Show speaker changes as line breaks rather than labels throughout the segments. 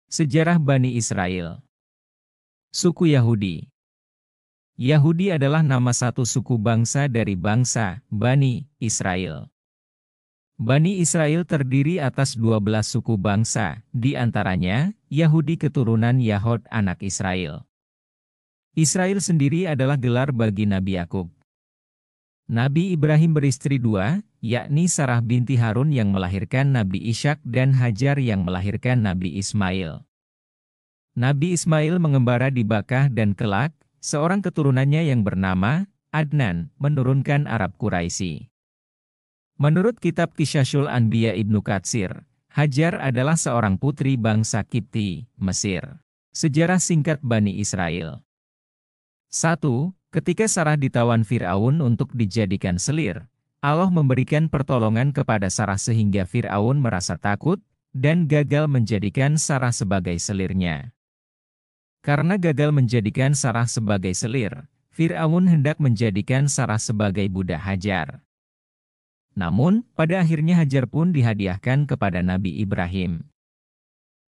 Sejarah Bani Israel. Suku Yahudi. Yahudi adalah nama satu suku bangsa dari bangsa Bani Israel. Bani Israel terdiri atas 12 suku bangsa, di antaranya Yahudi keturunan Yahod anak Israel. Israel sendiri adalah gelar bagi Nabi Yakub. Nabi Ibrahim beristri dua, yakni Sarah binti Harun yang melahirkan Nabi Ishak dan Hajar yang melahirkan Nabi Ismail. Nabi Ismail mengembara di Bakah dan kelak, seorang keturunannya yang bernama Adnan menurunkan Arab Quraisy. Menurut kitab Qisyasul Anbiya Ibnu Katsir, Hajar adalah seorang putri bangsa Kipti, Mesir. Sejarah singkat Bani Israel. 1. Ketika Sarah ditawan Fir'aun untuk dijadikan selir, Allah memberikan pertolongan kepada Sarah sehingga Fir'aun merasa takut dan gagal menjadikan Sarah sebagai selirnya. Karena gagal menjadikan Sarah sebagai selir, Fir'aun hendak menjadikan Sarah sebagai budak Hajar. Namun, pada akhirnya Hajar pun dihadiahkan kepada Nabi Ibrahim.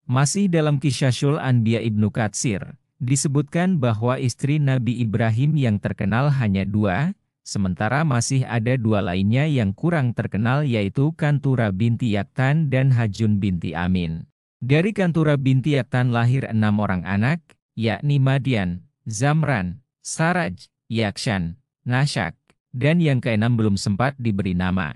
Masih dalam Qisyasul Anbiya Ibnu Katsir, disebutkan bahwa istri Nabi Ibrahim yang terkenal hanya dua, sementara masih ada dua lainnya yang kurang terkenal yaitu Kantura binti Yaktan dan Hajun binti Amin. Dari Kantura binti Yaktan lahir 6 orang anak, yakni Madian, Zamran, Saraj, Yakshan, Nashak, dan yang keenam belum sempat diberi nama.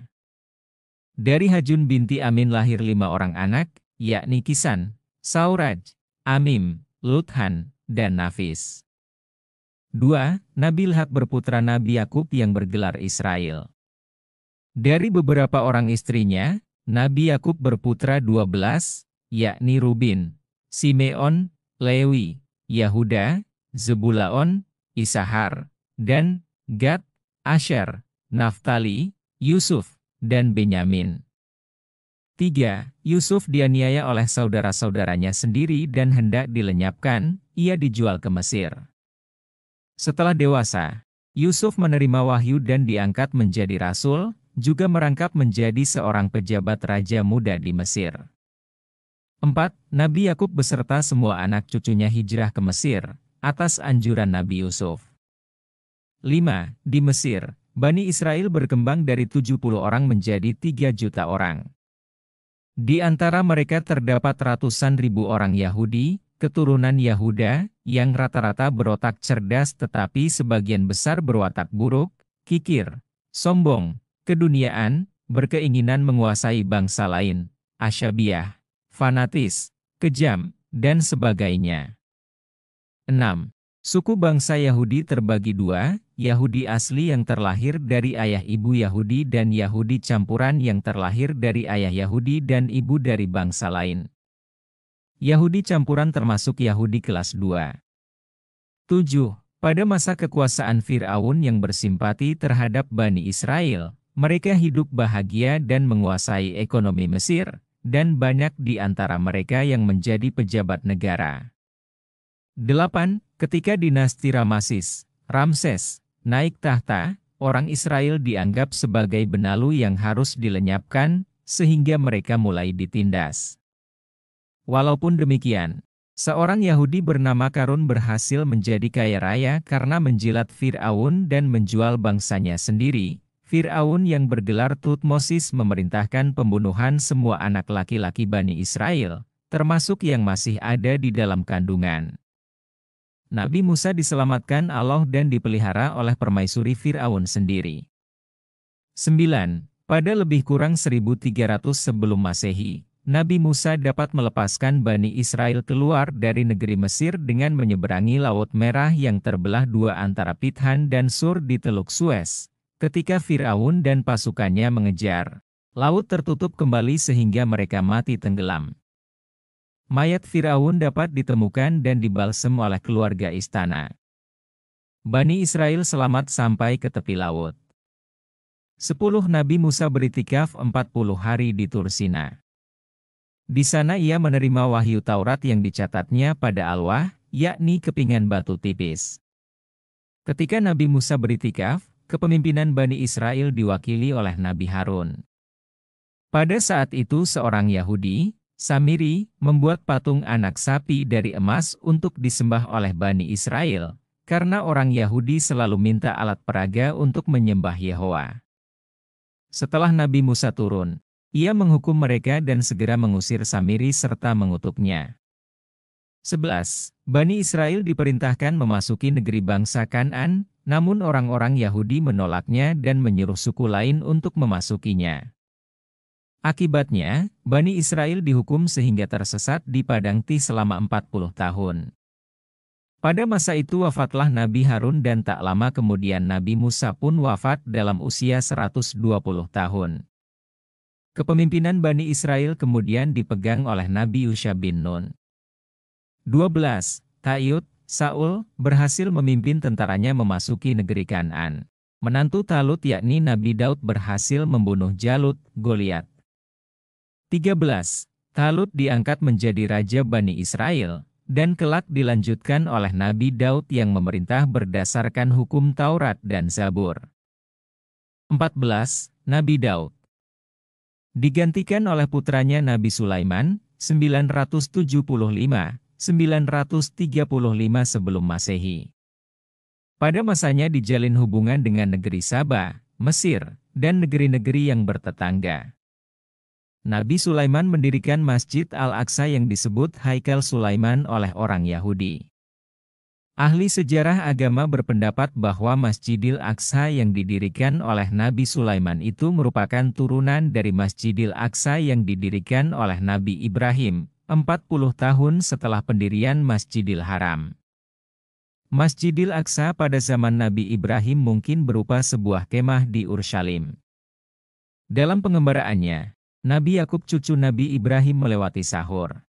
Dari Hajun binti Amin lahir 5 orang anak, yakni Kisan, Sauraj, Amim, Luthan, dan Nafis. 2. Nabi Ilhak berputra Nabi Yakub yang bergelar Israel. Dari beberapa orang istrinya, Nabi Yakub berputra 12, yakni Rubin, Simeon, Lewi, Yahuda, Zebulaon, Isahar, dan Gad, Asher, Naftali, Yusuf, dan Benyamin. 3. Yusuf dianiaya oleh saudara-saudaranya sendiri dan hendak dilenyapkan, ia dijual ke Mesir. Setelah dewasa, Yusuf menerima wahyu dan diangkat menjadi rasul, juga merangkap menjadi seorang pejabat raja muda di Mesir. 4. Nabi Yakub beserta semua anak cucunya hijrah ke Mesir, atas anjuran Nabi Yusuf. 5. Di Mesir, Bani Israel berkembang dari 70 orang menjadi 3 juta orang. Di antara mereka terdapat ratusan ribu orang Yahudi, keturunan Yahuda, yang rata-rata berotak cerdas tetapi sebagian besar berwatak buruk, kikir, sombong, keduniaan, berkeinginan menguasai bangsa lain, asyabiyah, fanatis, kejam, dan sebagainya. 6. Suku bangsa Yahudi terbagi dua, Yahudi asli yang terlahir dari ayah ibu Yahudi dan Yahudi campuran yang terlahir dari ayah Yahudi dan ibu dari bangsa lain. Yahudi campuran termasuk Yahudi kelas 2. 7. Pada masa kekuasaan Fir'aun yang bersimpati terhadap Bani Israel, mereka hidup bahagia dan menguasai ekonomi Mesir, dan banyak di antara mereka yang menjadi pejabat negara. 8. Ketika dinasti Ramses naik tahta, orang Israel dianggap sebagai benalu yang harus dilenyapkan, sehingga mereka mulai ditindas. Walaupun demikian, seorang Yahudi bernama Karun berhasil menjadi kaya raya karena menjilat Fir'aun dan menjual bangsanya sendiri. Fir'aun yang bergelar Tutmosis memerintahkan pembunuhan semua anak laki-laki Bani Israel, termasuk yang masih ada di dalam kandungan. Nabi Musa diselamatkan Allah dan dipelihara oleh permaisuri Fir'aun sendiri. 9. Pada lebih kurang 1300 sebelum Masehi, Nabi Musa dapat melepaskan Bani Israel keluar dari negeri Mesir dengan menyeberangi Laut Merah yang terbelah dua antara Pithan dan Sur di Teluk Suez. Ketika Fir'aun dan pasukannya mengejar, laut tertutup kembali sehingga mereka mati tenggelam. Mayat Fir'aun dapat ditemukan dan dibalsem oleh keluarga istana. Bani Israel selamat sampai ke tepi laut. 10. Nabi Musa beritikaf 40 hari di Tur Sina. Di sana ia menerima wahyu Taurat yang dicatatnya pada alwah, yakni kepingan batu tipis. Ketika Nabi Musa beritikaf, kepemimpinan Bani Israel diwakili oleh Nabi Harun. Pada saat itu seorang Yahudi, Samiri membuat patung anak sapi dari emas untuk disembah oleh Bani Israel, karena orang Yahudi selalu minta alat peraga untuk menyembah Yahwa. Setelah Nabi Musa turun, ia menghukum mereka dan segera mengusir Samiri serta mengutuknya. 11. Bani Israel diperintahkan memasuki negeri bangsa Kan'an, namun orang-orang Yahudi menolaknya dan menyuruh suku lain untuk memasukinya. Akibatnya, Bani Israel dihukum sehingga tersesat di padang Tih selama 40 tahun. Pada masa itu wafatlah Nabi Harun dan tak lama kemudian Nabi Musa pun wafat dalam usia 120 tahun. Kepemimpinan Bani Israel kemudian dipegang oleh Nabi Yusha bin Nun. 12. Talut, Saul, berhasil memimpin tentaranya memasuki negeri Kan'an. Menantu Talut yakni Nabi Daud berhasil membunuh Jalut, Goliat. 13. Talut diangkat menjadi raja Bani Israel, dan kelak dilanjutkan oleh Nabi Daud yang memerintah berdasarkan hukum Taurat dan Zabur. 14. Nabi Daud digantikan oleh putranya Nabi Sulaiman, 975–935 sebelum Masehi. Pada masanya dijalin hubungan dengan negeri Saba, Mesir, dan negeri-negeri yang bertetangga. Nabi Sulaiman mendirikan Masjid Al-Aqsa yang disebut Haikal Sulaiman oleh orang Yahudi. Ahli sejarah agama berpendapat bahwa Masjidil Aqsa yang didirikan oleh Nabi Sulaiman itu merupakan turunan dari Masjidil Aqsa yang didirikan oleh Nabi Ibrahim, 40 tahun setelah pendirian Masjidil Haram. Masjidil Aqsa pada zaman Nabi Ibrahim mungkin berupa sebuah kemah di Urshalim. Dalam pengembaraannya, Nabi Yakub cucu Nabi Ibrahim melewati Sahur.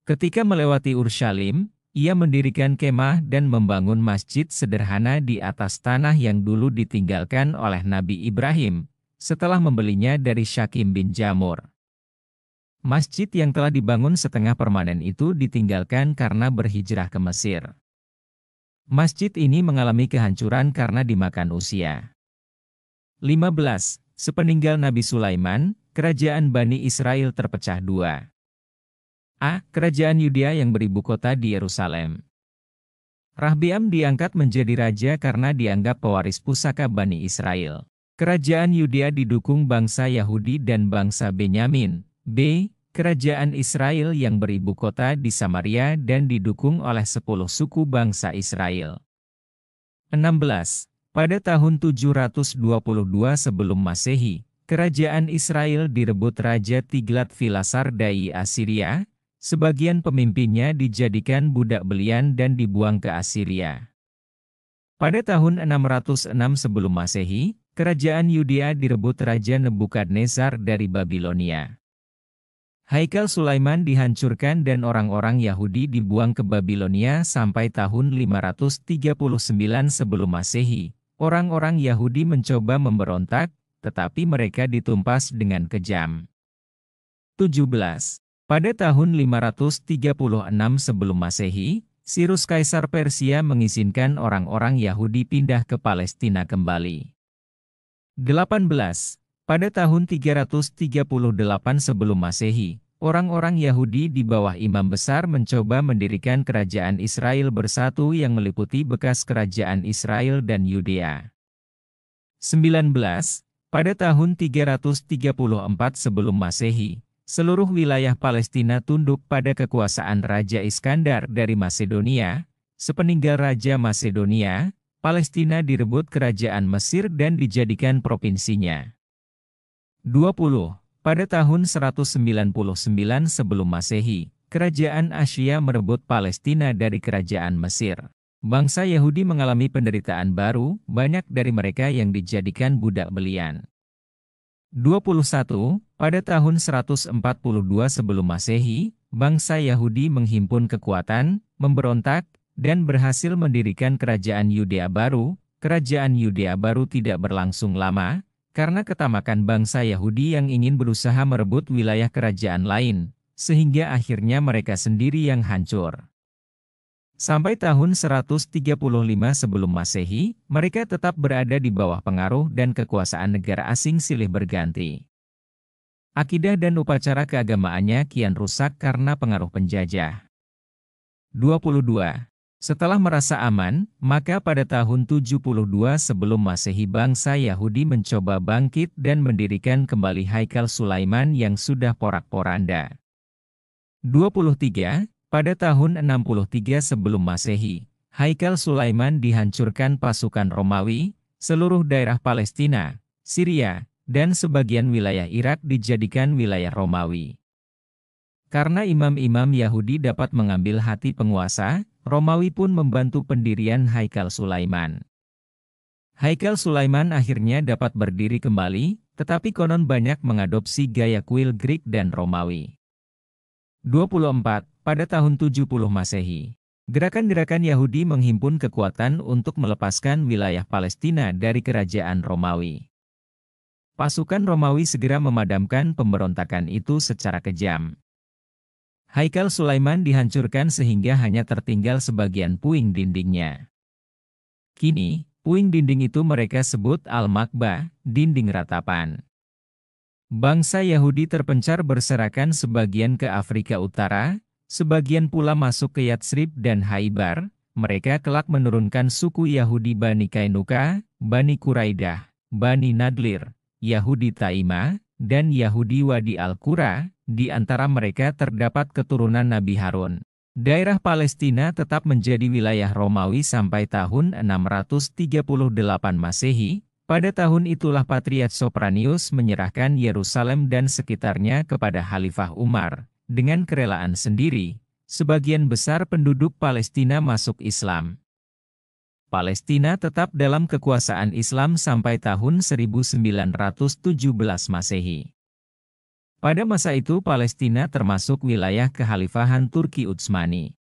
Ketika melewati Urshalim, ia mendirikan kemah dan membangun masjid sederhana di atas tanah yang dulu ditinggalkan oleh Nabi Ibrahim, setelah membelinya dari Syakim bin Jamur. Masjid yang telah dibangun setengah permanen itu ditinggalkan karena berhijrah ke Mesir. Masjid ini mengalami kehancuran karena dimakan usia. 15. Sepeninggal Nabi Sulaiman, kerajaan Bani Israel terpecah dua. A. Kerajaan Yudea yang beribu kota di Yerusalem. Rahbiam diangkat menjadi raja karena dianggap pewaris pusaka Bani Israel. Kerajaan Yudea didukung bangsa Yahudi dan bangsa Benyamin. B. Kerajaan Israel yang beribu kota di Samaria dan didukung oleh 10 suku bangsa Israel. 16. Pada tahun 722 sebelum Masehi, kerajaan Israel direbut Raja Tiglat-Fileser dari Asiria, sebagian pemimpinnya dijadikan budak belian dan dibuang ke Asiria. Pada tahun 606 sebelum Masehi, kerajaan Yudea direbut Raja Nebukadnezar dari Babilonia. Haikal Sulaiman dihancurkan dan orang-orang Yahudi dibuang ke Babilonia sampai tahun 539 sebelum Masehi. Orang-orang Yahudi mencoba memberontak, tetapi mereka ditumpas dengan kejam. 17. Pada tahun 536 sebelum Masehi, Sirus Kaisar Persia mengizinkan orang-orang Yahudi pindah ke Palestina kembali. 18. Pada tahun 338 sebelum Masehi, orang-orang Yahudi di bawah imam besar mencoba mendirikan kerajaan Israel bersatu yang meliputi bekas kerajaan Israel dan Yudea. 19. Pada tahun 334 sebelum Masehi, seluruh wilayah Palestina tunduk pada kekuasaan Raja Iskandar dari Masedonia. Sepeninggal Raja Masedonia, Palestina direbut kerajaan Mesir dan dijadikan provinsinya. 20. Pada tahun 199 sebelum Masehi, kerajaan Asia merebut Palestina dari kerajaan Mesir. Bangsa Yahudi mengalami penderitaan baru, banyak dari mereka yang dijadikan budak belian. 21. Pada tahun 142 sebelum Masehi, bangsa Yahudi menghimpun kekuatan, memberontak, dan berhasil mendirikan kerajaan Yudea baru. Kerajaan Yudea baru tidak berlangsung lama, karena ketamakan bangsa Yahudi yang ingin berusaha merebut wilayah kerajaan lain, sehingga akhirnya mereka sendiri yang hancur. Sampai tahun 135 sebelum Masehi, mereka tetap berada di bawah pengaruh dan kekuasaan negara asing silih berganti. Akidah dan upacara keagamaannya kian rusak karena pengaruh penjajah. 22. Setelah merasa aman, maka pada tahun 72 sebelum Masehi bangsa Yahudi mencoba bangkit dan mendirikan kembali Haikal Sulaiman yang sudah porak-poranda. 23. Pada tahun 63 sebelum Masehi, Haikal Sulaiman dihancurkan pasukan Romawi, seluruh daerah Palestina, Syria, dan sebagian wilayah Irak dijadikan wilayah Romawi. Karena imam-imam Yahudi dapat mengambil hati penguasa, Romawi pun membantu pendirian Haikal Sulaiman. Haikal Sulaiman akhirnya dapat berdiri kembali, tetapi konon banyak mengadopsi gaya kuil Greek dan Romawi. 24. Pada tahun 70 Masehi, gerakan-gerakan Yahudi menghimpun kekuatan untuk melepaskan wilayah Palestina dari kerajaan Romawi. Pasukan Romawi segera memadamkan pemberontakan itu secara kejam. Haikal Sulaiman dihancurkan sehingga hanya tertinggal sebagian puing dindingnya. Kini, puing dinding itu mereka sebut Al-Makbah, dinding ratapan. Bangsa Yahudi terpencar berserakan sebagian ke Afrika Utara, sebagian pula masuk ke Yatsrib dan Haibar. Mereka kelak menurunkan suku Yahudi Bani Kainuka, Bani Quraidah, Bani Nadlir, Yahudi Taima, dan Yahudi Wadi Al-Qura. Di antara mereka terdapat keturunan Nabi Harun. Daerah Palestina tetap menjadi wilayah Romawi sampai tahun 638 Masehi. Pada tahun itulah Patriarch Sopranius menyerahkan Yerusalem dan sekitarnya kepada Khalifah Umar. Dengan kerelaan sendiri, sebagian besar penduduk Palestina masuk Islam. Palestina tetap dalam kekuasaan Islam sampai tahun 1917 Masehi. Pada masa itu Palestina termasuk wilayah kekhalifahan Turki Utsmani.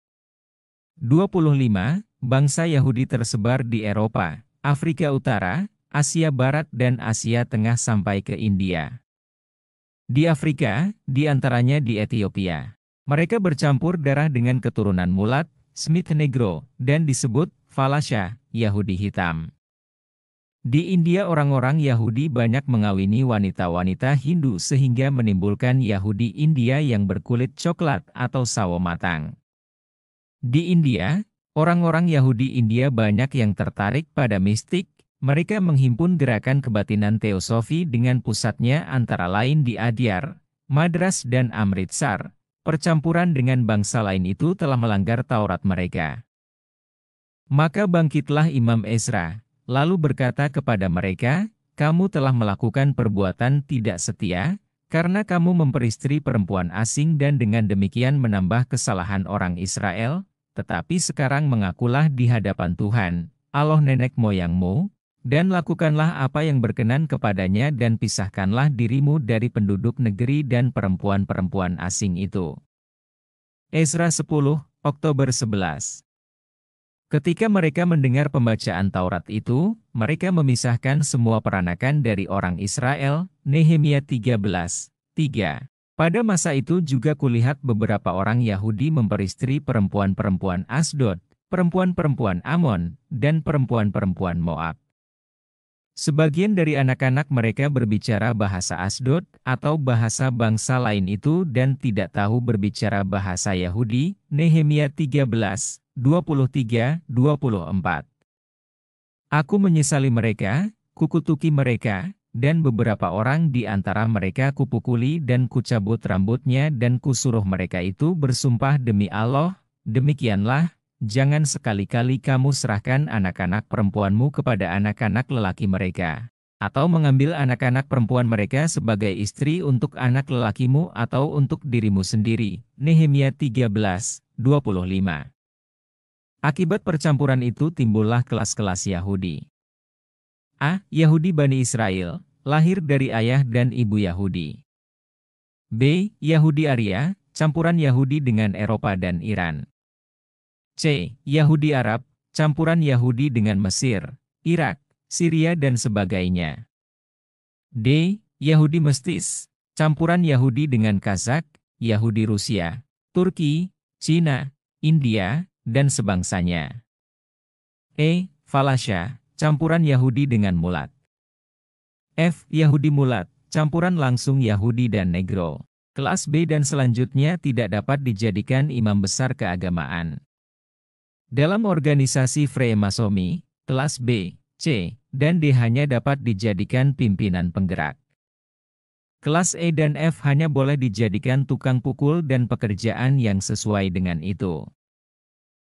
25. Bangsa Yahudi tersebar di Eropa, Afrika Utara, Asia Barat dan Asia Tengah sampai ke India. Di Afrika, di antaranya di Ethiopia. Mereka bercampur darah dengan keturunan Mulat, Smith Negro, dan disebut Falasha, Yahudi Hitam. Di India orang-orang Yahudi banyak mengawini wanita-wanita Hindu sehingga menimbulkan Yahudi India yang berkulit coklat atau sawo matang. Di India, orang-orang Yahudi India banyak yang tertarik pada mistik. Mereka menghimpun gerakan kebatinan teosofi dengan pusatnya antara lain di Adyar, Madras dan Amritsar. Percampuran dengan bangsa lain itu telah melanggar Taurat mereka. Maka bangkitlah Imam Ezra, lalu berkata kepada mereka, "Kamu telah melakukan perbuatan tidak setia, karena kamu memperistri perempuan asing dan dengan demikian menambah kesalahan orang Israel, tetapi sekarang mengakulah di hadapan Tuhan, Allah nenek moyangmu, dan lakukanlah apa yang berkenan kepadanya dan pisahkanlah dirimu dari penduduk negeri dan perempuan-perempuan asing itu." Ezra 10, Oktober 11. Ketika mereka mendengar pembacaan Taurat itu, mereka memisahkan semua peranakan dari orang Israel, Nehemia 13, 3. Pada masa itu juga kulihat beberapa orang Yahudi memperistri perempuan-perempuan Asdod, perempuan-perempuan Amon, dan perempuan-perempuan Moab. Sebagian dari anak-anak mereka berbicara bahasa Asdod atau bahasa bangsa lain itu dan tidak tahu berbicara bahasa Yahudi, Nehemia 13, 23-24. Aku menyesali mereka, kukutuki mereka, dan beberapa orang di antara mereka kupukuli dan kucabut rambutnya dan kusuruh mereka itu bersumpah demi Allah, demikianlah, jangan sekali-kali kamu serahkan anak-anak perempuanmu kepada anak-anak lelaki mereka, atau mengambil anak-anak perempuan mereka sebagai istri untuk anak lelakimu atau untuk dirimu sendiri. Nehemia 13, 25. Akibat percampuran itu timbullah kelas-kelas Yahudi. A. Yahudi Bani Israel, lahir dari ayah dan ibu Yahudi. B. Yahudi Arya, campuran Yahudi dengan Eropa dan Iran. C. Yahudi Arab, campuran Yahudi dengan Mesir, Irak, Syria dan sebagainya. D. Yahudi Mestis, campuran Yahudi dengan Kazakh, Yahudi Rusia, Turki, Cina, India, dan sebangsanya. E. Falasha, campuran Yahudi dengan Mulat. F. Yahudi Mulat, campuran langsung Yahudi dan Negro. Kelas B dan selanjutnya tidak dapat dijadikan imam besar keagamaan. Dalam organisasi Freemasomi, kelas B, C, dan D hanya dapat dijadikan pimpinan penggerak. Kelas E dan F hanya boleh dijadikan tukang pukul dan pekerjaan yang sesuai dengan itu.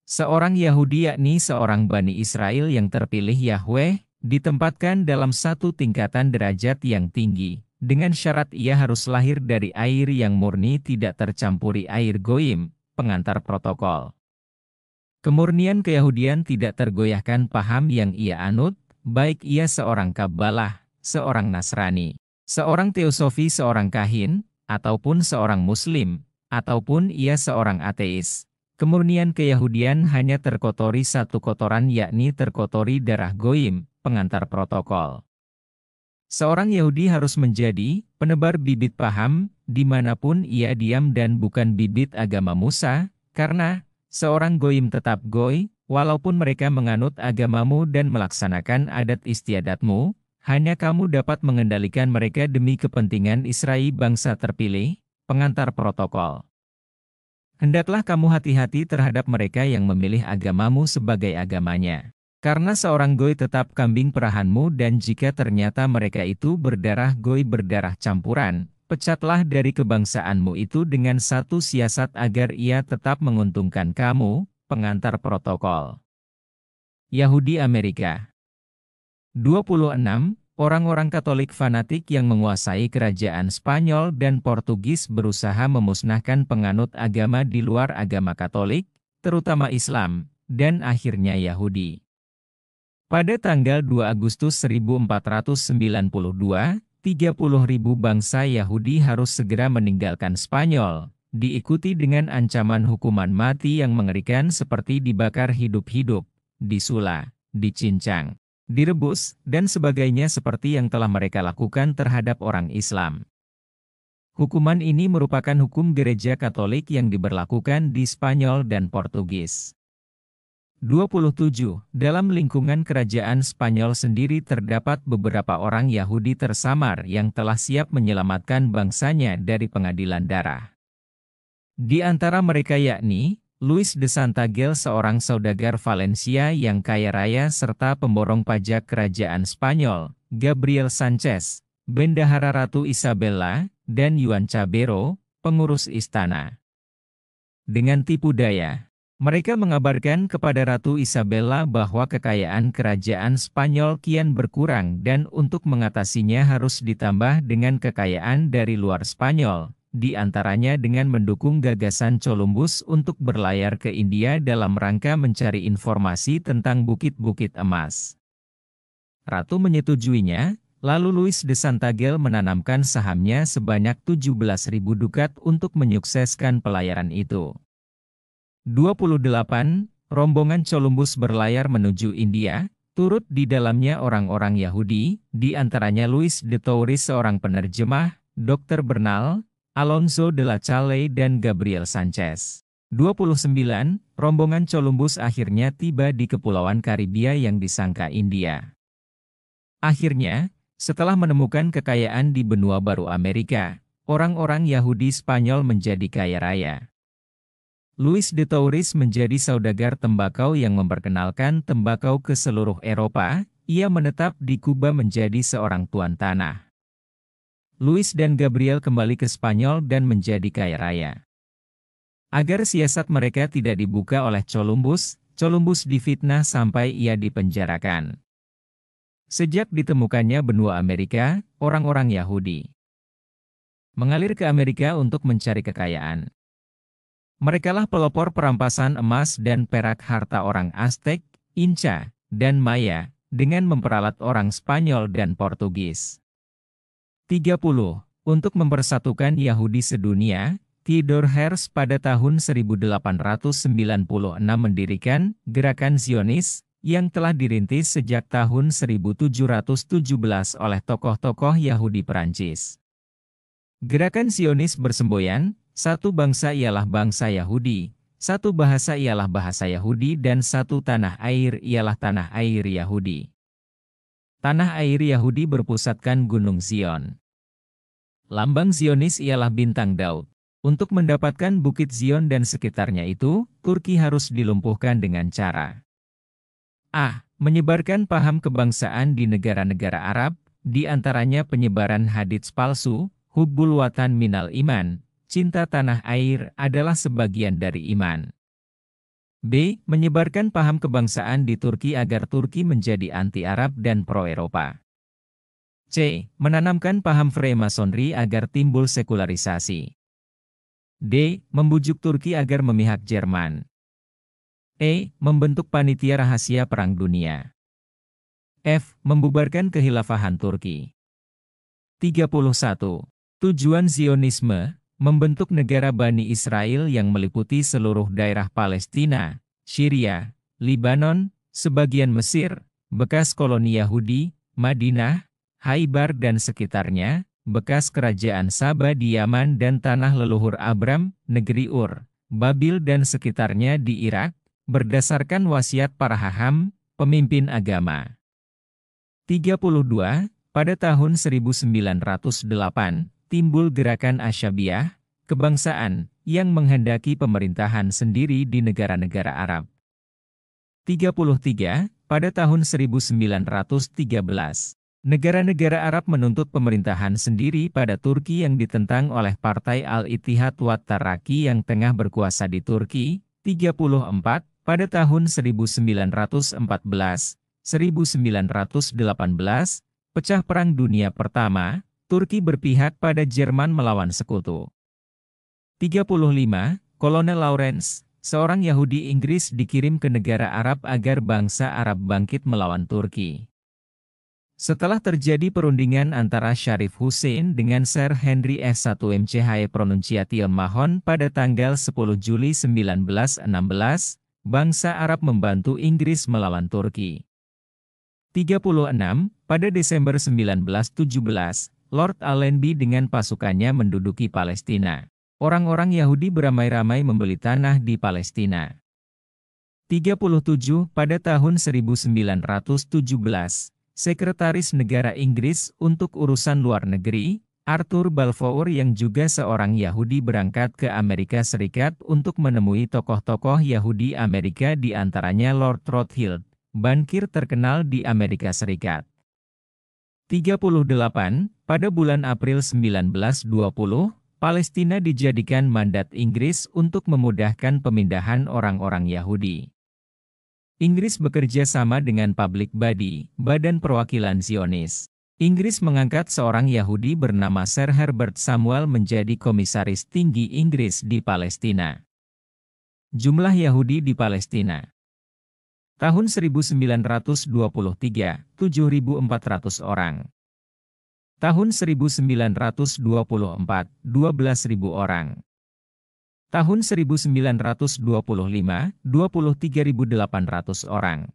Seorang Yahudi yakni seorang Bani Israel yang terpilih Yahweh, ditempatkan dalam satu tingkatan derajat yang tinggi, dengan syarat ia harus lahir dari air yang murni tidak tercampuri air goyim, pengantar protokol. Kemurnian keyahudian tidak tergoyahkan paham yang ia anut, baik ia seorang Kabbalah, seorang Nasrani, seorang Teosofi, seorang kahin, ataupun seorang Muslim, ataupun ia seorang ateis. Kemurnian keyahudian hanya terkotori satu kotoran yakni terkotori darah goyim, pengantar protokol. Seorang Yahudi harus menjadi penebar bibit paham, dimanapun ia diam dan bukan bibit agama Musa, karena seorang goyim tetap goy, walaupun mereka menganut agamamu dan melaksanakan adat istiadatmu, hanya kamu dapat mengendalikan mereka demi kepentingan Israel bangsa terpilih, pengantar protokol. Hendaklah kamu hati-hati terhadap mereka yang memilih agamamu sebagai agamanya. Karena seorang goy tetap kambing perahanmu dan jika ternyata mereka itu berdarah goy berdarah campuran, pecatlah dari kebangsaanmu itu dengan satu siasat agar ia tetap menguntungkan kamu, pengantar protokol. Yahudi Amerika 26. Orang-orang Katolik fanatik yang menguasai kerajaan Spanyol dan Portugis berusaha memusnahkan penganut agama di luar agama Katolik, terutama Islam, dan akhirnya Yahudi. Pada tanggal 2 Agustus 1492, 30.000 bangsa Yahudi harus segera meninggalkan Spanyol, diikuti dengan ancaman hukuman mati yang mengerikan seperti dibakar hidup-hidup, disula, dicincang, direbus, dan sebagainya seperti yang telah mereka lakukan terhadap orang Islam. Hukuman ini merupakan hukum gereja Katolik yang diberlakukan di Spanyol dan Portugis. 27. Dalam lingkungan kerajaan Spanyol sendiri terdapat beberapa orang Yahudi tersamar yang telah siap menyelamatkan bangsanya dari pengadilan darah. Di antara mereka yakni Luis de Santagel, seorang saudagar Valencia yang kaya raya serta pemborong pajak kerajaan Spanyol, Gabriel Sanchez, Bendahara Ratu Isabella, dan Juan Cabero, pengurus istana. Dengan tipu daya, mereka mengabarkan kepada Ratu Isabella bahwa kekayaan kerajaan Spanyol kian berkurang dan untuk mengatasinya harus ditambah dengan kekayaan dari luar Spanyol, di antaranya dengan mendukung gagasan Columbus untuk berlayar ke India dalam rangka mencari informasi tentang bukit-bukit emas. Ratu menyetujuinya, lalu Luis de Santagel menanamkan sahamnya sebanyak 17.000 dukat untuk menyukseskan pelayaran itu. 28. Rombongan Columbus berlayar menuju India, turut di dalamnya orang-orang Yahudi, di antaranya Luis de Torres seorang penerjemah, Dr. Bernal, Alonso de la Salle dan Gabriel Sanchez. 29. Rombongan Columbus akhirnya tiba di Kepulauan Karibia yang disangka India. Akhirnya, setelah menemukan kekayaan di benua baru Amerika, orang-orang Yahudi Spanyol menjadi kaya raya. Luis de Torres menjadi saudagar tembakau yang memperkenalkan tembakau ke seluruh Eropa. Ia menetap di Kuba menjadi seorang tuan tanah. Luis dan Gabriel kembali ke Spanyol dan menjadi kaya raya. Agar siasat mereka tidak dibuka oleh Columbus, Columbus difitnah sampai ia dipenjarakan. Sejak ditemukannya benua Amerika, orang-orang Yahudi mengalir ke Amerika untuk mencari kekayaan. Merekalah pelopor perampasan emas dan perak harta orang Aztec, Inca, dan Maya, dengan memperalat orang Spanyol dan Portugis. 30. Untuk mempersatukan Yahudi sedunia, Theodor Herzl pada tahun 1896 mendirikan Gerakan Zionis, yang telah dirintis sejak tahun 1717 oleh tokoh-tokoh Yahudi Perancis. Gerakan Zionis bersemboyan, satu bangsa ialah bangsa Yahudi, satu bahasa ialah bahasa Yahudi dan satu tanah air ialah tanah air Yahudi. Tanah air Yahudi berpusatkan Gunung Zion. Lambang Zionis ialah bintang Daud. Untuk mendapatkan Bukit Zion dan sekitarnya itu, Turki harus dilumpuhkan dengan cara A. Menyebarkan paham kebangsaan di negara-negara Arab, di antaranya penyebaran hadits palsu, hubbul watan minal iman, cinta tanah air adalah sebagian dari iman. B. Menyebarkan paham kebangsaan di Turki agar Turki menjadi anti-Arab dan pro-Eropa. C. Menanamkan paham Freemasonry agar timbul sekularisasi. D. Membujuk Turki agar memihak Jerman. E. Membentuk panitia rahasia Perang Dunia. F. Membubarkan kehilafahan Turki. 31. Tujuan Zionisme, membentuk negara Bani Israel yang meliputi seluruh daerah Palestina, Syria, Libanon, sebagian Mesir, bekas koloni Yahudi, Madinah, Khaybar dan sekitarnya, bekas kerajaan Saba di Yaman dan tanah leluhur Abram, negeri Ur, Babil dan sekitarnya di Irak, berdasarkan wasiat para haham, pemimpin agama. 32. Pada tahun 1908, timbul gerakan Asyabiyah, kebangsaan, yang menghendaki pemerintahan sendiri di negara-negara Arab. 33. Pada tahun 1913, negara-negara Arab menuntut pemerintahan sendiri pada Turki yang ditentang oleh Partai Al-Ittihad Wat Taraki yang tengah berkuasa di Turki. 34. Pada tahun 1914, 1918, pecah Perang Dunia Pertama, Turki berpihak pada Jerman melawan sekutu. 35. Kolonel Lawrence, seorang Yahudi Inggris dikirim ke negara Arab agar bangsa Arab bangkit melawan Turki. Setelah terjadi perundingan antara Syarif Hussein dengan Sir Henry F1 Pronunciation Mahon pada tanggal 10 Juli 1916, bangsa Arab membantu Inggris melawan Turki. 36. Pada Desember 1917, Lord Allenby dengan pasukannya menduduki Palestina. Orang-orang Yahudi beramai-ramai membeli tanah di Palestina. 37. Pada tahun 1917, Sekretaris Negara Inggris untuk Urusan Luar Negeri, Arthur Balfour yang juga seorang Yahudi berangkat ke Amerika Serikat untuk menemui tokoh-tokoh Yahudi Amerika di antaranya Lord Rothschild, bankir terkenal di Amerika Serikat. 38. Pada bulan April 1920, Palestina dijadikan mandat Inggris untuk memudahkan pemindahan orang-orang Yahudi. Inggris bekerja sama dengan Public Body, Badan Perwakilan Zionis. Inggris mengangkat seorang Yahudi bernama Sir Herbert Samuel menjadi komisaris tinggi Inggris di Palestina. Jumlah Yahudi di Palestina. Tahun 1923, 7.400 orang. Tahun 1924, 12.000 orang. Tahun 1925, 23.800 orang.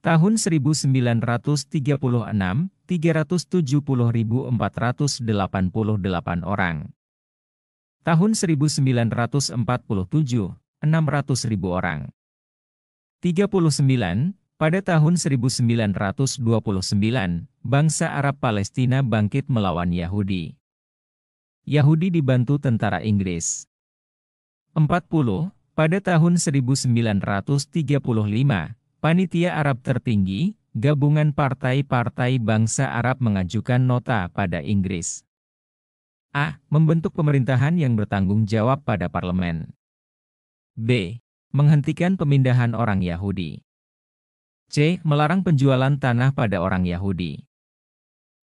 Tahun 1936, 370.488 orang. Tahun 1947, 600.000 orang. 39. Pada tahun 1929, bangsa Arab Palestina bangkit melawan Yahudi. Yahudi dibantu tentara Inggris. 40. Pada tahun 1935, Panitia Arab Tertinggi, gabungan partai-partai bangsa Arab mengajukan nota pada Inggris. A. Membentuk pemerintahan yang bertanggung jawab pada parlemen. B. Menghentikan pemindahan orang Yahudi. C. Melarang penjualan tanah pada orang Yahudi.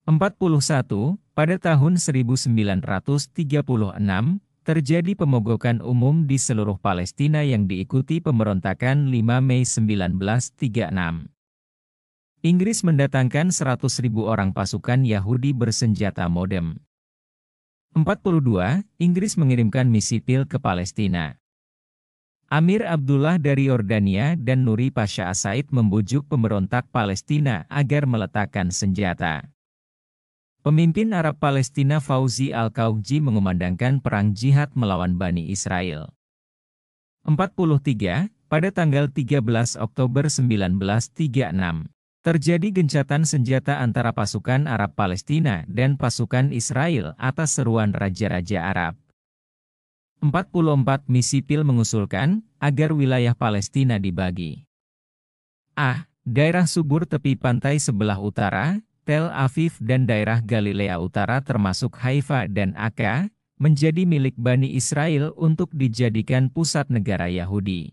41. Pada tahun 1936, terjadi pemogokan umum di seluruh Palestina yang diikuti pemberontakan 5 Mei 1936. Inggris mendatangkan 100.000 orang pasukan Yahudi bersenjata modem. 42. Inggris mengirimkan misipil ke Palestina. Amir Abdullah dari Yordania dan Nuri Pasha Asaid membujuk pemberontak Palestina agar meletakkan senjata. Pemimpin Arab Palestina Fauzi Al-Khawji mengumandangkan perang jihad melawan Bani Israel. 43. Pada tanggal 13 Oktober 1936, Terjadi gencatan senjata antara pasukan Arab Palestina dan pasukan Israel atas seruan raja-raja Arab. 44 Misipil mengusulkan agar wilayah Palestina dibagi. A. Daerah subur tepi pantai sebelah utara, Tel Aviv dan daerah Galilea Utara termasuk Haifa dan Akka, menjadi milik Bani Israel untuk dijadikan pusat negara Yahudi.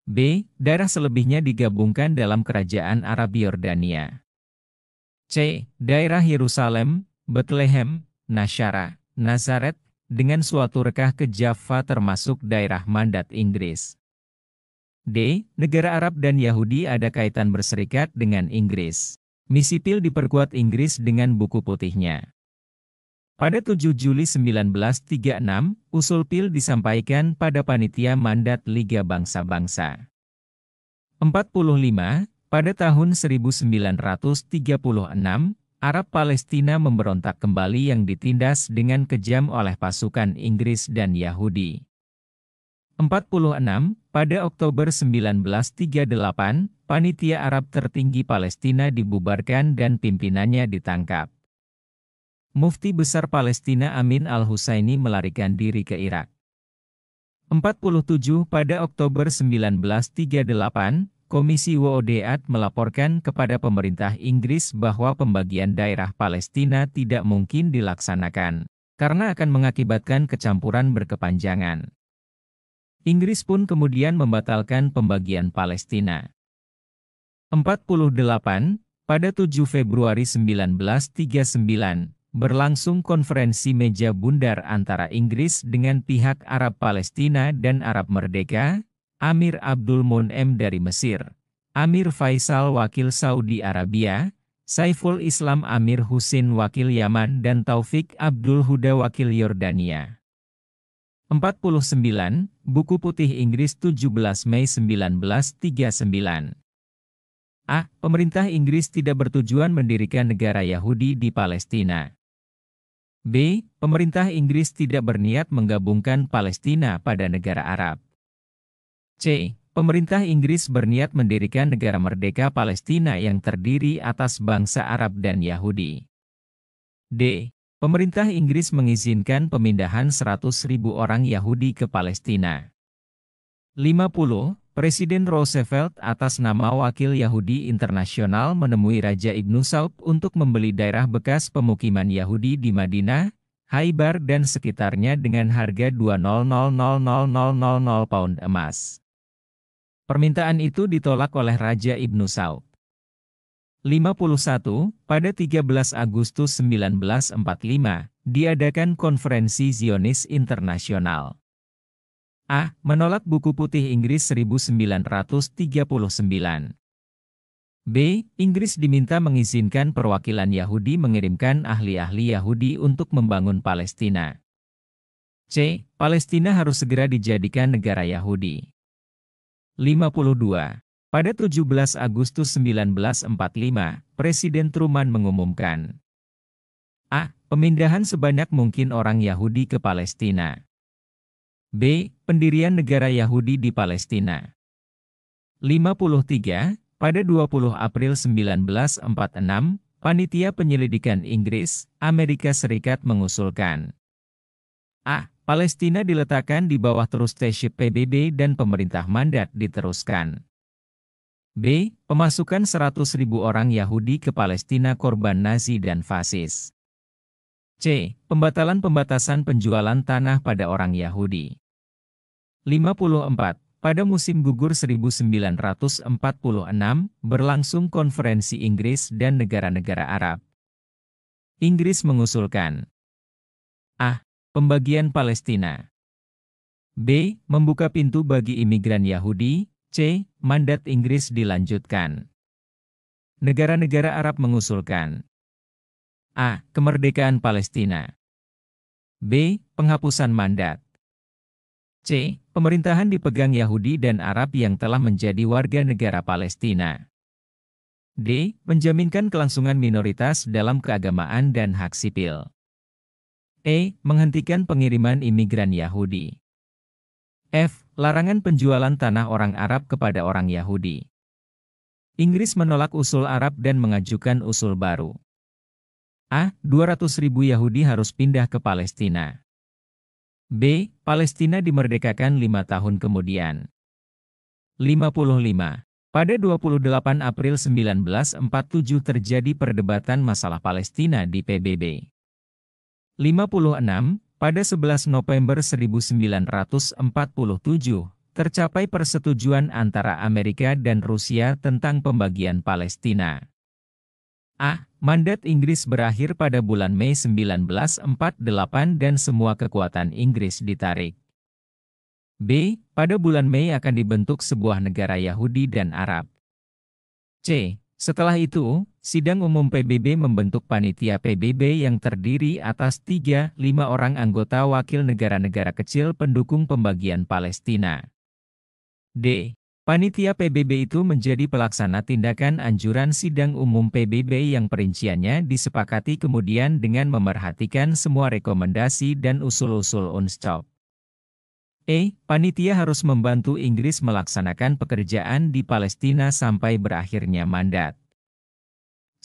B. Daerah selebihnya digabungkan dalam kerajaan Arab Yordania. C. Daerah Yerusalem, Bethlehem, Nasyara, Nazaret, dengan suatu rekah ke Jaffa termasuk daerah mandat Inggris. D. Negara Arab dan Yahudi ada kaitan berserikat dengan Inggris. Misipil diperkuat Inggris dengan buku putihnya. Pada 7 Juli 1936, usul PIL disampaikan pada Panitia Mandat Liga Bangsa-Bangsa. 45. Pada tahun 1936, Arab Palestina memberontak kembali yang ditindas dengan kejam oleh pasukan Inggris dan Yahudi. 46. Pada Oktober 1938, Panitia Arab tertinggi Palestina dibubarkan dan pimpinannya ditangkap. Mufti Besar Palestina Amin al-Husaini melarikan diri ke Irak. 47. Pada Oktober 1938, Komisi WODAT melaporkan kepada pemerintah Inggris bahwa pembagian daerah Palestina tidak mungkin dilaksanakan, karena akan mengakibatkan kecampuran berkepanjangan. Inggris pun kemudian membatalkan pembagian Palestina. 48. Pada 7 Februari 1939, berlangsung konferensi meja bundar antara Inggris dengan pihak Arab Palestina dan Arab Merdeka, Amir Abdul Mun'em dari Mesir, Amir Faisal wakil Saudi Arabia, Saiful Islam Amir Husin wakil Yaman dan Taufik Abdul Huda wakil Yordania. 49. Buku Putih Inggris 17 Mei 1939. A. Pemerintah Inggris tidak bertujuan mendirikan negara Yahudi di Palestina. B. Pemerintah Inggris tidak berniat menggabungkan Palestina pada negara Arab. C. Pemerintah Inggris berniat mendirikan negara merdeka Palestina yang terdiri atas bangsa Arab dan Yahudi. D. Pemerintah Inggris mengizinkan pemindahan 100.000 orang Yahudi ke Palestina. 50. Presiden Roosevelt atas nama Wakil Yahudi Internasional menemui Raja Ibnu Saud untuk membeli daerah bekas pemukiman Yahudi di Madinah, Khaybar dan sekitarnya dengan harga 200.000 pound emas. Permintaan itu ditolak oleh Raja Ibnu Saud. 51. Pada 13 Agustus 1945, diadakan Konferensi Zionis Internasional. A. Menolak Buku Putih Inggris 1939. B. Inggris diminta mengizinkan perwakilan Yahudi mengirimkan ahli-ahli Yahudi untuk membangun Palestina. C. Palestina harus segera dijadikan negara Yahudi. 52. Pada 17 Agustus 1945, Presiden Truman mengumumkan A. Pemindahan sebanyak mungkin orang Yahudi ke Palestina. B. Pendirian negara Yahudi di Palestina. 53. Pada 20 April 1946, Panitia Penyelidikan Inggris, Amerika Serikat mengusulkan A. Palestina diletakkan di bawah trusteeship PBB dan pemerintah mandat diteruskan. B. Pemasukan 100.000 orang Yahudi ke Palestina korban Nazi dan fasis. C. Pembatalan pembatasan penjualan tanah pada orang Yahudi. 54. Pada musim gugur 1946, berlangsung konferensi Inggris dan negara-negara Arab. Inggris mengusulkan A. Pembagian Palestina. B. Membuka pintu bagi imigran Yahudi. C. Mandat Inggris dilanjutkan. Negara-negara Arab mengusulkan A. Kemerdekaan Palestina. B. Penghapusan mandat. C. Pemerintahan dipegang Yahudi dan Arab yang telah menjadi warga negara Palestina. D. Menjaminkan kelangsungan minoritas dalam keagamaan dan hak sipil. E. Menghentikan pengiriman imigran Yahudi. F. Larangan penjualan tanah orang Arab kepada orang Yahudi. Inggris menolak usul Arab dan mengajukan usul baru. A. 200.000 Yahudi harus pindah ke Palestina. B. Palestina dimerdekakan 5 tahun kemudian. 55. Pada 28 April 1947 terjadi perdebatan masalah Palestina di PBB. 56. Pada 11 November 1947, tercapai persetujuan antara Amerika dan Rusia tentang pembagian Palestina. A. Mandat Inggris berakhir pada bulan Mei 1948 dan semua kekuatan Inggris ditarik. B. Pada bulan Mei akan dibentuk sebuah negara Yahudi dan Arab. C. Setelah itu, Sidang Umum PBB membentuk panitia PBB yang terdiri atas 3-5 orang anggota wakil negara-negara kecil pendukung pembagian Palestina. D. Panitia PBB itu menjadi pelaksana tindakan anjuran Sidang Umum PBB yang perinciannya disepakati kemudian dengan memerhatikan semua rekomendasi dan usul-usul UNSCOP. E. Panitia harus membantu Inggris melaksanakan pekerjaan di Palestina sampai berakhirnya mandat.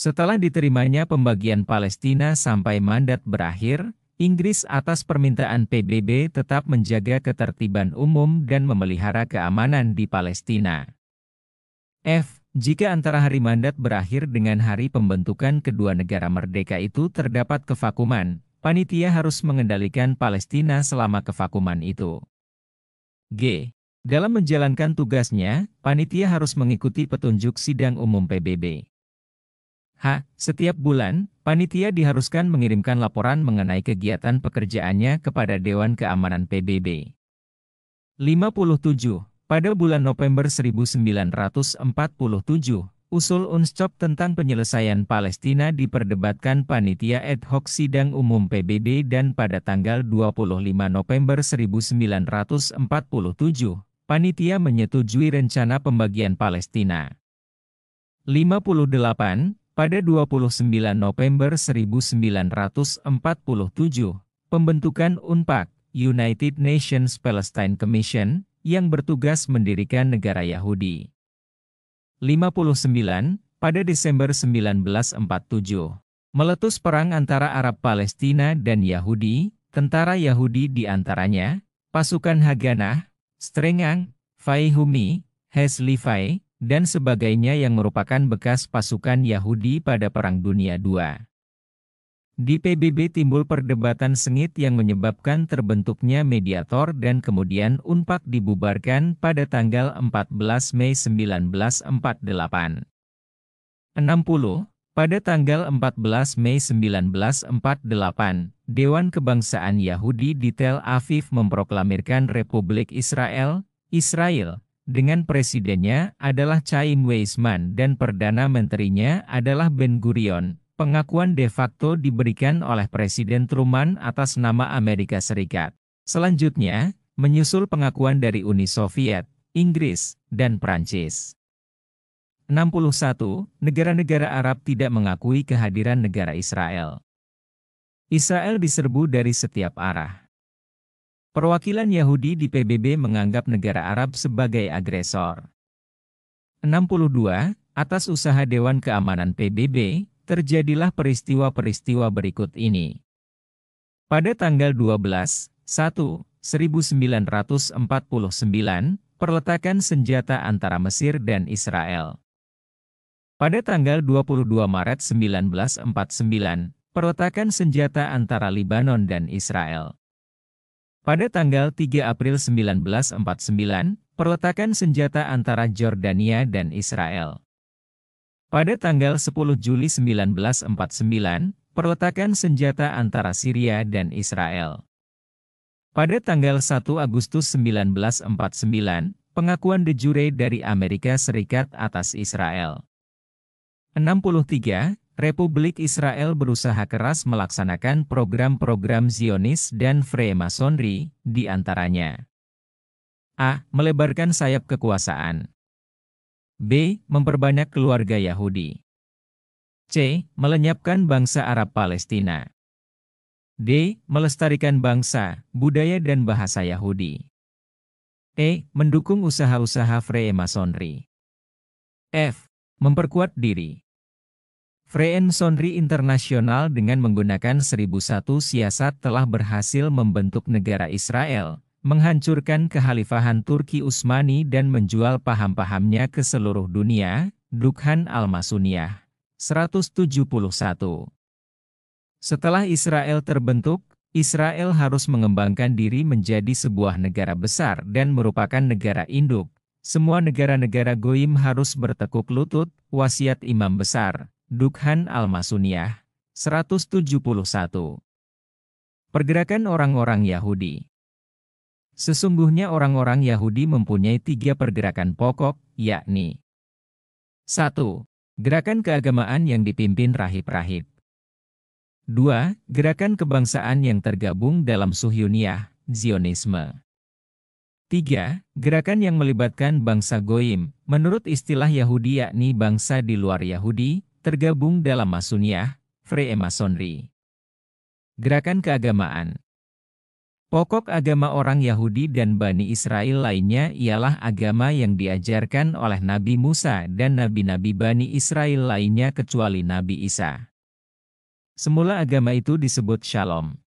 Setelah diterimanya pembagian Palestina sampai mandat berakhir, Inggris atas permintaan PBB tetap menjaga ketertiban umum dan memelihara keamanan di Palestina. F. Jika antara hari mandat berakhir dengan hari pembentukan kedua negara merdeka itu terdapat kevakuman, panitia harus mengendalikan Palestina selama kevakuman itu. G. Dalam menjalankan tugasnya, panitia harus mengikuti petunjuk Sidang Umum PBB. H. Setiap bulan, panitia diharuskan mengirimkan laporan mengenai kegiatan pekerjaannya kepada Dewan Keamanan PBB. 57. Pada bulan November 1947, usul UNSCOP tentang penyelesaian Palestina diperdebatkan panitia ad hoc Sidang Umum PBB dan pada tanggal 25 November 1947, panitia menyetujui rencana pembagian Palestina. 58. Pada 29 November 1947, pembentukan UNPAC, United Nations Palestine Commission, yang bertugas mendirikan negara Yahudi. 59. Pada Desember 1947, meletus perang antara Arab Palestina dan Yahudi, tentara Yahudi di antaranya, pasukan Haganah, Strengang, Faihumi, Hes-Levi, dan sebagainya yang merupakan bekas pasukan Yahudi pada Perang Dunia II. Di PBB timbul perdebatan sengit yang menyebabkan terbentuknya mediator dan kemudian UNPAC dibubarkan pada tanggal 14 Mei 1948. 60. Pada tanggal 14 Mei 1948, Dewan Kebangsaan Yahudi di Tel Aviv memproklamirkan Republik Israel, dengan presidennya adalah Chaim Weizmann dan Perdana Menterinya adalah Ben-Gurion. Pengakuan de facto diberikan oleh Presiden Truman atas nama Amerika Serikat. Selanjutnya, menyusul pengakuan dari Uni Soviet, Inggris, dan Prancis. 61. Negara-negara Arab tidak mengakui kehadiran negara Israel. Israel diserbu dari setiap arah. Perwakilan Yahudi di PBB menganggap negara Arab sebagai agresor. 62. Atas usaha Dewan Keamanan PBB, terjadilah peristiwa-peristiwa berikut ini. Pada tanggal 12/1/1949, perletakan senjata antara Mesir dan Israel. Pada tanggal 22 Maret 1949, perletakan senjata antara Libanon dan Israel. Pada tanggal 3 April 1949, perletakan senjata antara Jordania dan Israel. Pada tanggal 10 Juli 1949, perletakan senjata antara Syria dan Israel. Pada tanggal 1 Agustus 1949, pengakuan de jure dari Amerika Serikat atas Israel. 63. Republik Israel berusaha keras melaksanakan program-program Zionis dan Freemasonry, di antaranya. A. Melebarkan sayap kekuasaan. B. Memperbanyak keluarga Yahudi. C. Melenyapkan bangsa Arab Palestina. D. Melestarikan bangsa, budaya dan bahasa Yahudi. E. Mendukung usaha-usaha Freemasonry. F. Memperkuat diri. Freemasonry Internasional dengan menggunakan 1001 siasat telah berhasil membentuk negara Israel, menghancurkan kekhalifahan Turki Utsmani dan menjual paham-pahamnya ke seluruh dunia. Dukhan Al-Masuniyah 171. Setelah Israel terbentuk, Israel harus mengembangkan diri menjadi sebuah negara besar dan merupakan negara induk. Semua negara-negara Goyim harus bertekuk lutut, wasiat Imam Besar, Dukhan Al-Masuniyah 171. Pergerakan orang-orang Yahudi. Sesungguhnya orang-orang Yahudi mempunyai 3 pergerakan pokok, yakni 1. Gerakan keagamaan yang dipimpin rahib-rahib. 2. Gerakan kebangsaan yang tergabung dalam Suhyuniyah, Zionisme. 3. Gerakan yang melibatkan bangsa Goyim, menurut istilah Yahudi yakni bangsa di luar Yahudi, tergabung dalam Masuniyah, Freemasonry. Gerakan keagamaan. Pokok agama orang Yahudi dan Bani Israel lainnya ialah agama yang diajarkan oleh Nabi Musa dan nabi-nabi Bani Israel lainnya kecuali Nabi Isa. Semula agama itu disebut Shalom.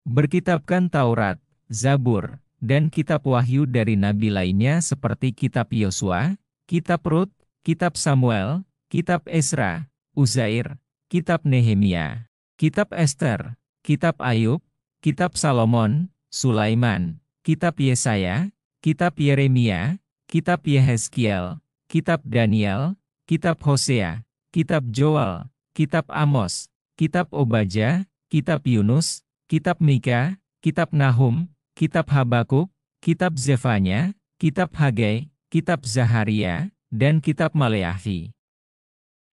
Berkitabkan Taurat, Zabur, dan kitab wahyu dari nabi lainnya seperti kitab Yosua, kitab Rut, kitab Samuel, kitab Ezra, Uzair, kitab Nehemia, kitab Ester, kitab Ayub, kitab Salomon, Sulaiman, kitab Yesaya, kitab Yeremia, kitab Yehezkiel, kitab Daniel, kitab Hosea, kitab Joel, kitab Amos, kitab Obadja, kitab Yunus, kitab Mika, kitab Nahum, kitab Habakuk, kitab Zefanya, kitab Hagai, kitab Zaharia, dan kitab Maleahi.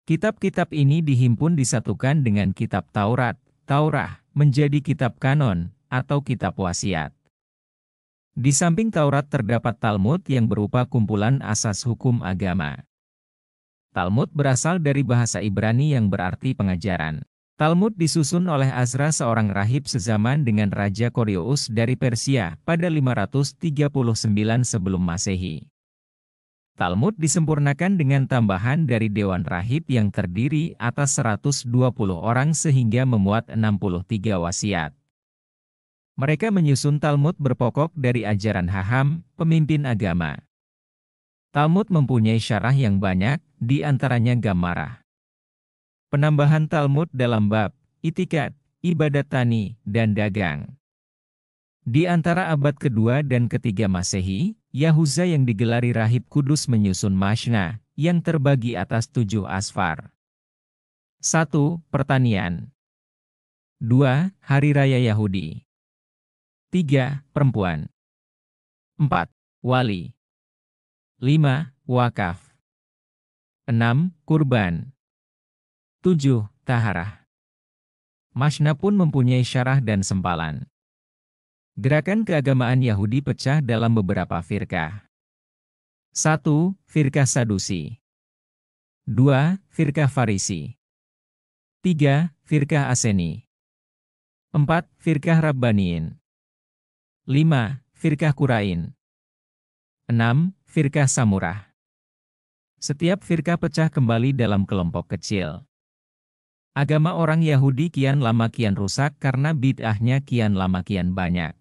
Kitab-kitab ini dihimpun disatukan dengan kitab Taurat, Taurah, menjadi kitab kanon, atau kitab wasiat. Di samping Taurat terdapat Talmud yang berupa kumpulan asas hukum agama. Talmud berasal dari bahasa Ibrani yang berarti pengajaran. Talmud disusun oleh Azra seorang rahib sezaman dengan Raja Koreus dari Persia pada 539 sebelum Masehi. Talmud disempurnakan dengan tambahan dari Dewan Rahib yang terdiri atas 120 orang sehingga memuat 63 wasiat. Mereka menyusun Talmud berpokok dari ajaran Haham, pemimpin agama. Talmud mempunyai syarah yang banyak, di antaranya Gamarah. Penambahan Talmud dalam bab, itikat, ibadat tani, dan dagang. Di antara abad kedua dan ketiga Masehi, Yahuza yang digelari Rahib Kudus menyusun Mashna, yang terbagi atas 7 asfar. 1. Pertanian. 2. Hari Raya Yahudi. 3. Perempuan. 4. Wali. 5. Wakaf. 6. Kurban. 7. Taharah. Mashna pun mempunyai syarah dan sempalan. Gerakan keagamaan Yahudi pecah dalam beberapa firkah. 1. Firkah Sadusi. 2. Firkah Farisi. 3. Firkah Aseni. 4. Firkah Rabbaniin. 5. Firkah Qurain. 6. Firkah Samurah. Setiap firkah pecah kembali dalam kelompok kecil. Agama orang Yahudi kian lama kian rusak karena bid'ahnya kian lama kian banyak.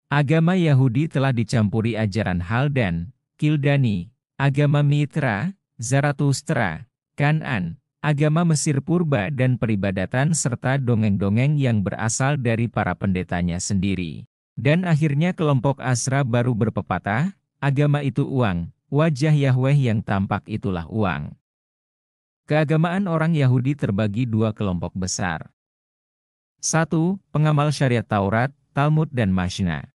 Agama Yahudi telah dicampuri ajaran Haldan, Kildani, agama Mitra, Zaratustra, Kan'an, agama Mesir purba dan peribadatan serta dongeng-dongeng yang berasal dari para pendetanya sendiri. Dan akhirnya kelompok Azra baru berpepatah, agama itu uang, wajah Yahweh yang tampak itulah uang. Keagamaan orang Yahudi terbagi 2 kelompok besar. 1. Pengamal syariat Taurat, Talmud dan Mashna.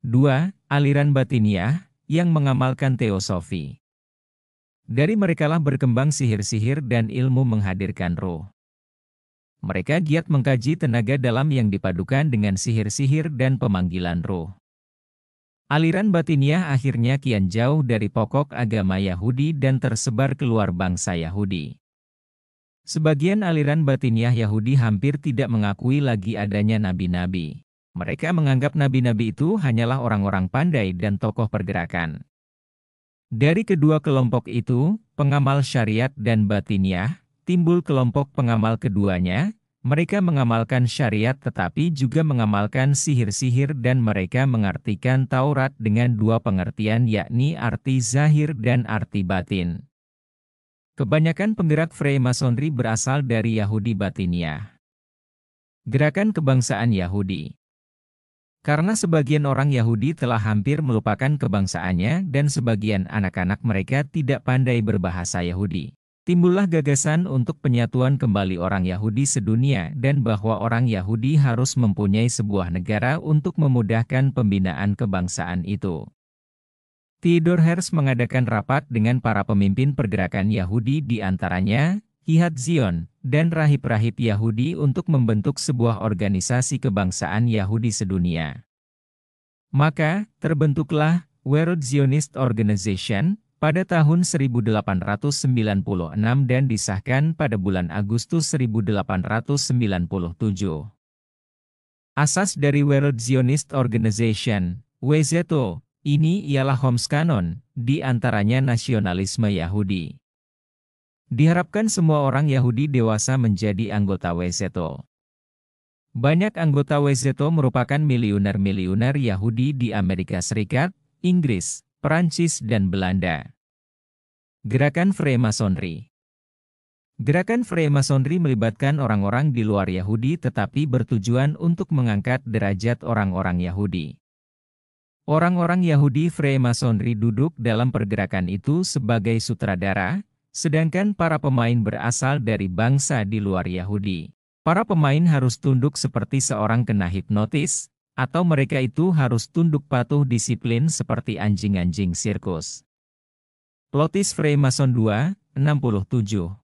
2. Aliran Batiniyah, yang mengamalkan teosofi. Dari merekalah berkembang sihir-sihir dan ilmu menghadirkan roh. Mereka giat mengkaji tenaga dalam yang dipadukan dengan sihir-sihir dan pemanggilan roh. Aliran Batiniyah akhirnya kian jauh dari pokok agama Yahudi dan tersebar keluar bangsa Yahudi. Sebagian aliran Batiniyah Yahudi hampir tidak mengakui lagi adanya nabi-nabi. Mereka menganggap nabi-nabi itu hanyalah orang-orang pandai dan tokoh pergerakan. Dari kedua kelompok itu, pengamal syariat dan batiniah, timbul kelompok pengamal keduanya. Mereka mengamalkan syariat tetapi juga mengamalkan sihir-sihir dan mereka mengartikan Taurat dengan dua pengertian yakni arti zahir dan arti batin. Kebanyakan penggerak Freemasonry berasal dari Yahudi batiniah. Gerakan kebangsaan Yahudi. Karena sebagian orang Yahudi telah hampir melupakan kebangsaannya dan sebagian anak-anak mereka tidak pandai berbahasa Yahudi. Timbullah gagasan untuk penyatuan kembali orang Yahudi sedunia dan bahwa orang Yahudi harus mempunyai sebuah negara untuk memudahkan pembinaan kebangsaan itu. Theodor Herz mengadakan rapat dengan para pemimpin pergerakan Yahudi di antaranya Hihad Zion, dan rahib-rahib Yahudi untuk membentuk sebuah organisasi kebangsaan Yahudi sedunia. Maka, terbentuklah World Zionist Organization pada tahun 1896 dan disahkan pada bulan Agustus 1897. Asas dari World Zionist Organization, WZO, ini ialah Homs Kanon, di antaranya nasionalisme Yahudi. Diharapkan semua orang Yahudi dewasa menjadi anggota WZO. Banyak anggota WZO merupakan miliuner-miliuner Yahudi di Amerika Serikat, Inggris, Perancis dan Belanda. Gerakan Freemasonry. Gerakan Freemasonry melibatkan orang-orang di luar Yahudi tetapi bertujuan untuk mengangkat derajat orang-orang Yahudi. Orang-orang Yahudi Freemasonry duduk dalam pergerakan itu sebagai sutradara, sedangkan para pemain berasal dari bangsa di luar Yahudi. Para pemain harus tunduk seperti seorang kena hipnotis, atau mereka itu harus tunduk patuh disiplin seperti anjing-anjing sirkus. Plotis Freemason 2, 67